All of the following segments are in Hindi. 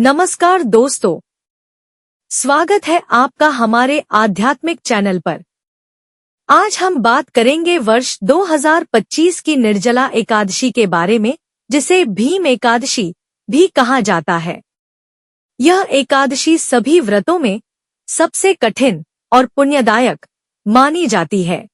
नमस्कार दोस्तों, स्वागत है आपका हमारे आध्यात्मिक चैनल पर। आज हम बात करेंगे वर्ष 2025 की निर्जला एकादशी के बारे में, जिसे भीम एकादशी भी कहा जाता है। यह एकादशी सभी व्रतों में सबसे कठिन और पुण्यदायक मानी जाती है।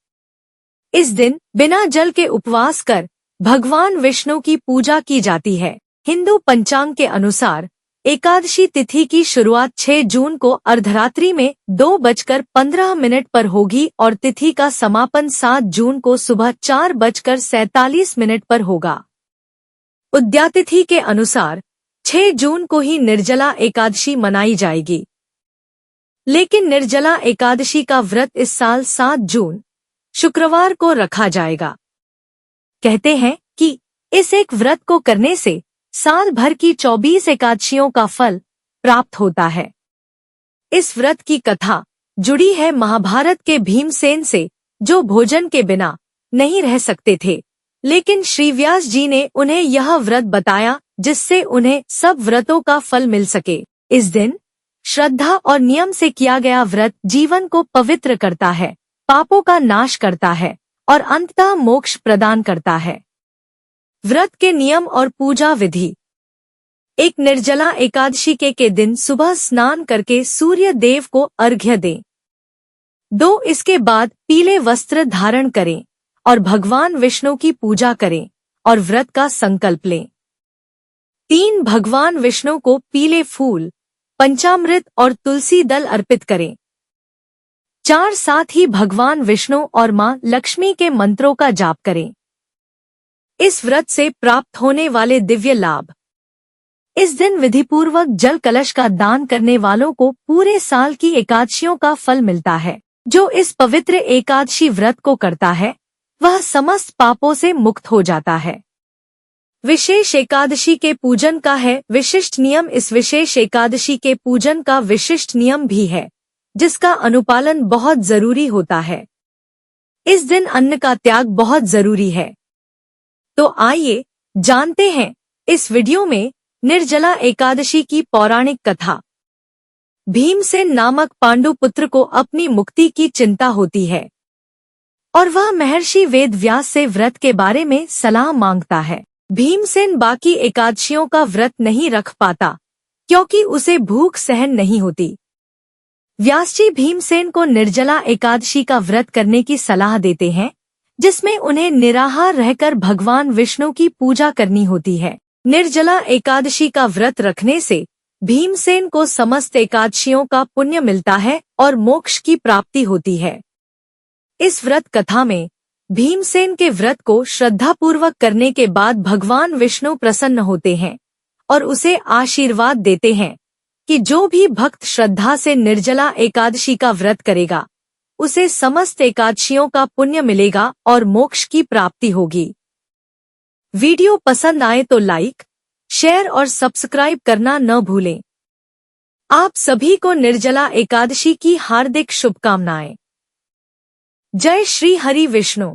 इस दिन बिना जल के उपवास कर भगवान विष्णु की पूजा की जाती है। हिंदू पंचांग के अनुसार एकादशी तिथि की शुरुआत 6 जून को अर्धरात्रि में 2:15 पर होगी और तिथि का समापन 7 जून को सुबह 4:47 पर होगा। उदयातिथि के अनुसार 6 जून को ही निर्जला एकादशी मनाई जाएगी, लेकिन निर्जला एकादशी का व्रत इस साल 7 जून शुक्रवार को रखा जाएगा। कहते हैं कि इस एक व्रत को करने से साल भर की 24 एकादशियों का फल प्राप्त होता है। इस व्रत की कथा जुड़ी है महाभारत के भीमसेन से, जो भोजन के बिना नहीं रह सकते थे, लेकिन श्री व्यास जी ने उन्हें यह व्रत बताया जिससे उन्हें सब व्रतों का फल मिल सके। इस दिन श्रद्धा और नियम से किया गया व्रत जीवन को पवित्र करता है, पापों का नाश करता है और अंततः मोक्ष प्रदान करता है। व्रत के नियम और पूजा विधि। एक निर्जला एकादशी के दिन सुबह स्नान करके सूर्य देव को अर्घ्य दें। 2 इसके बाद पीले वस्त्र धारण करें और भगवान विष्णु की पूजा करें और व्रत का संकल्प लें। 3 भगवान विष्णु को पीले फूल, पंचामृत और तुलसी दल अर्पित करें। 4 साथ ही भगवान विष्णु और मां लक्ष्मी के मंत्रों का जाप करें। इस व्रत से प्राप्त होने वाले दिव्य लाभ। इस दिन विधिपूर्वक जल कलश का दान करने वालों को पूरे साल की एकादशियों का फल मिलता है। जो इस पवित्र एकादशी व्रत को करता है वह समस्त पापों से मुक्त हो जाता है। विशेष एकादशी के पूजन का है विशिष्ट नियम। इस विशेष एकादशी के पूजन का विशिष्ट नियम भी है, जिसका अनुपालन बहुत जरूरी होता है। इस दिन अन्न का त्याग बहुत जरूरी है। तो आइए जानते हैं इस वीडियो में निर्जला एकादशी की पौराणिक कथा। भीमसेन नामक पांडुपुत्र को अपनी मुक्ति की चिंता होती है और वह महर्षि वेद व्यास से व्रत के बारे में सलाह मांगता है। भीमसेन बाकी एकादशियों का व्रत नहीं रख पाता क्योंकि उसे भूख सहन नहीं होती। व्यासजी भीमसेन को निर्जला एकादशी का व्रत करने की सलाह देते हैं, जिसमें उन्हें निराहार रहकर भगवान विष्णु की पूजा करनी होती है। निर्जला एकादशी का व्रत रखने से भीमसेन को समस्त एकादशियों का पुण्य मिलता है और मोक्ष की प्राप्ति होती है। इस व्रत कथा में भीमसेन के व्रत को श्रद्धापूर्वक करने के बाद भगवान विष्णु प्रसन्न होते हैं और उसे आशीर्वाद देते हैं कि जो भी भक्त श्रद्धा से निर्जला एकादशी का व्रत करेगा उसे समस्त एकादशियों का पुण्य मिलेगा और मोक्ष की प्राप्ति होगी। वीडियो पसंद आए तो लाइक, शेयर और सब्सक्राइब करना न भूलें। आप सभी को निर्जला एकादशी की हार्दिक शुभकामनाएं। जय श्री हरि विष्णु।